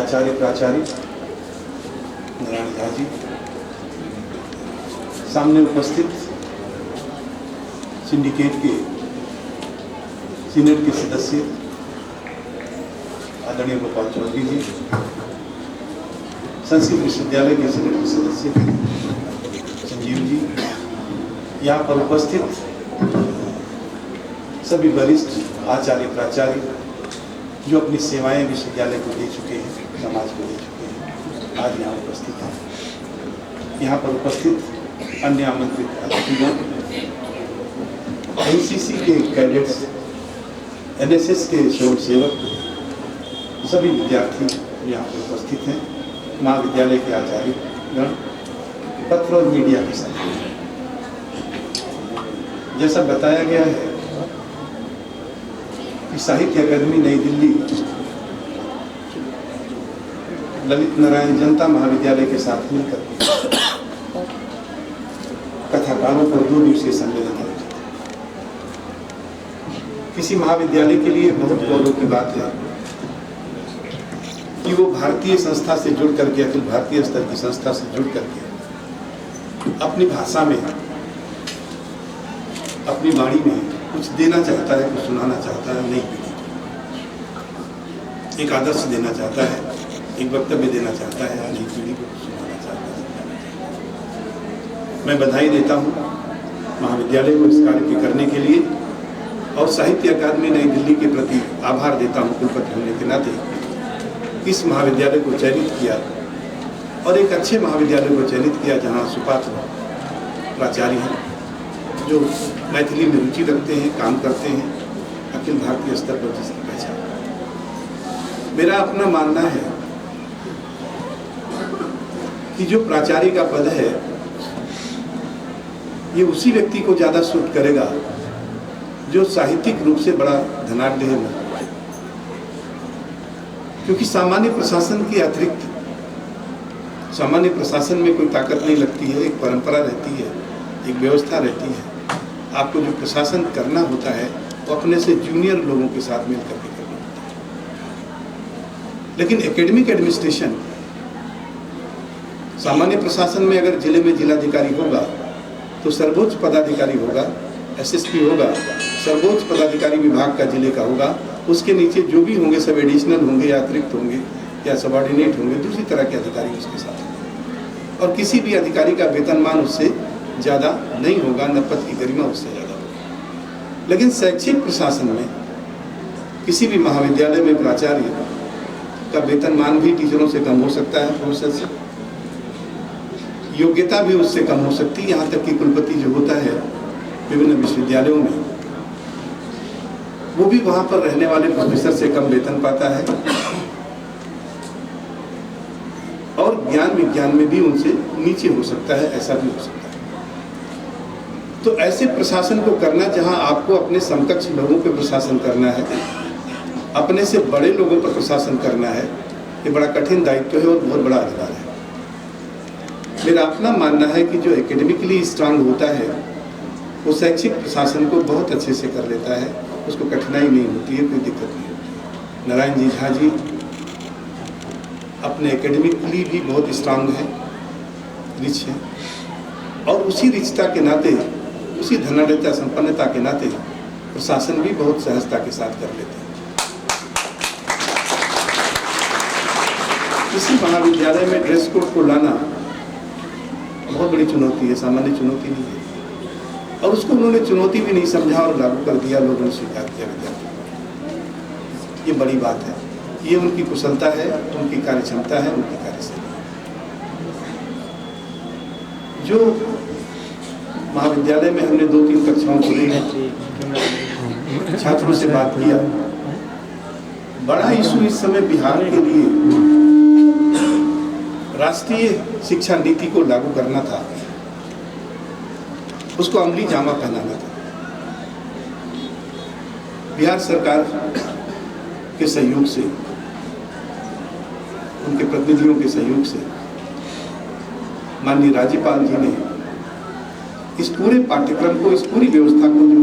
आचार्य प्राचार्य नारायण झा जी, सामने उपस्थित सिंडिकेट के सीनेट के सदस्य आदरणीय गोपाल चौधरी जी, संस्कृत विश्वविद्यालय के सीनेट के सदस्य संजीव जी, यहाँ पर उपस्थित सभी वरिष्ठ आचार्य प्राचार्य जो अपनी सेवाएं विश्वविद्यालय को दे चुके हैं, समाज को दे चुके हैं, आज यहाँ उपस्थित हैं। यहाँ पर उपस्थित अन्य आमंत्रित अतिथिगण, एनसीसी के कैडेट्स, एनएसएस के स्वयं सेवक, सभी विद्यार्थी यहाँ पर उपस्थित हैं, महाविद्यालय के आचार्यगण, पत्र और मीडिया के साथ। जैसा बताया गया है कि साहित्य अकादमी नई दिल्ली ललित नारायण जनता महाविद्यालय के साथ मिलकर कथाकारों पर 2 दिवसीय सम्मेलन आयोजित है। किसी महाविद्यालय के लिए बहुत गौरव की बात है कि वो भारतीय संस्था से जुड़ करके, अखिल भारतीय स्तर की संस्था से जुड़ करके अपनी भाषा में, अपनी वाणी में कुछ देना चाहता है, कुछ सुनाना चाहता है, नई पीढ़ी एक आदर्श देना चाहता है, एक वक्तव्य देना चाहता है, नई पीढ़ी को सुनाना चाहता है। मैं बधाई देता हूँ महाविद्यालय को इस कार्य के करने के लिए और साहित्य अकादमी नई दिल्ली के प्रति आभार देता हूँ कुलपति होने के नाते, इस महाविद्यालय को चयनित किया और एक अच्छे महाविद्यालय को चयनित किया जहाँ सुपात्र प्राचार्य हैं जो मैथिली में रुचि रखते हैं, काम करते हैं, अखिल भारतीय स्तर पर जिसकी पहचान। मेरा अपना मानना है कि जो प्राचार्य का पद है ये उसी व्यक्ति को ज़्यादा सूट करेगा जो साहित्यिक रूप से बड़ा धनाढ्य है, क्योंकि सामान्य प्रशासन के अतिरिक्त सामान्य प्रशासन में कोई ताकत नहीं लगती है, एक परंपरा रहती है, एक व्यवस्था रहती है। आपको जो प्रशासन करना होता है वो अपने से जूनियर लोगों के साथ मिलकर के करना होता है। लेकिन एकेडमिक एडमिनिस्ट्रेशन, सामान्य प्रशासन में अगर जिले में जिलाधिकारी होगा तो सर्वोच्च पदाधिकारी होगा, एसएसपी होगा, सर्वोच्च पदाधिकारी विभाग का जिले का होगा, उसके नीचे जो भी होंगे सब एडिशनल होंगे या अतिरिक्त होंगे या सबऑर्डिनेट होंगे, दूसरी तरह के अधिकारी उसके साथ होंगे और किसी भी अधिकारी का वेतनमान उससे ज़्यादा नहीं होगा, न पद की गरिमा उससे ज़्यादा होगी। लेकिन शैक्षिक प्रशासन में किसी भी महाविद्यालय में प्राचार्य का वेतनमान भी टीचरों से कम हो सकता है, प्रोफेसर से, योग्यता भी उससे कम हो सकती है। यहाँ तक कि कुलपति जो होता है विभिन्न विश्वविद्यालयों में, वो भी वहाँ पर रहने वाले प्रोफेसर से कम वेतन पाता है और ज्ञान विज्ञान में भी उनसे नीचे हो सकता है, ऐसा भी हो सकता है। तो ऐसे प्रशासन को करना जहां आपको अपने समकक्ष लोगों पर प्रशासन करना है, अपने से बड़े लोगों पर प्रशासन करना है, ये बड़ा कठिन दायित्व है और बहुत बड़ा अधिकार है। मेरा अपना मानना है कि जो एकेडमिकली स्ट्रांग होता है वो शैक्षिक प्रशासन को बहुत अच्छे से कर लेता है, उसको कठिनाई नहीं होती है, कोई दिक्कत नहीं होती। नारायण जी झा जी अपने एकेडमिकली भी बहुत स्ट्रांग हैं, रिच हैं और उसी रिचता के नाते, उसी धनाढ्यता संपन्नता के नाते प्रशासन भी बहुत सहजता के साथ कर लेते हैं। किसी महाविद्यालय में ड्रेस कोड को लाना बहुत बड़ी चुनौती है, सामान्य चुनौती नहीं है और उसको उन्होंने चुनौती भी नहीं समझा और लागू कर दिया, लोगों ने स्वीकार किया विद्यार्थी। ये बड़ी बात है, ये उनकी कुशलता है, उनकी कार्य क्षमता है, उनकी कार्यशैली। जो महाविद्यालय में हमने 2-3 कक्षाओं को लेकर छात्रों से बात किया, बड़ा इशू इस समय बिहार के लिए राष्ट्रीय शिक्षा नीति को लागू करना था, उसको अमली जामा पहनाना था। बिहार सरकार के सहयोग से, उनके प्रतिनिधियों के सहयोग से माननीय राज्यपाल जी ने इस पूरे पाठ्यक्रम को, इस पूरी व्यवस्था को जो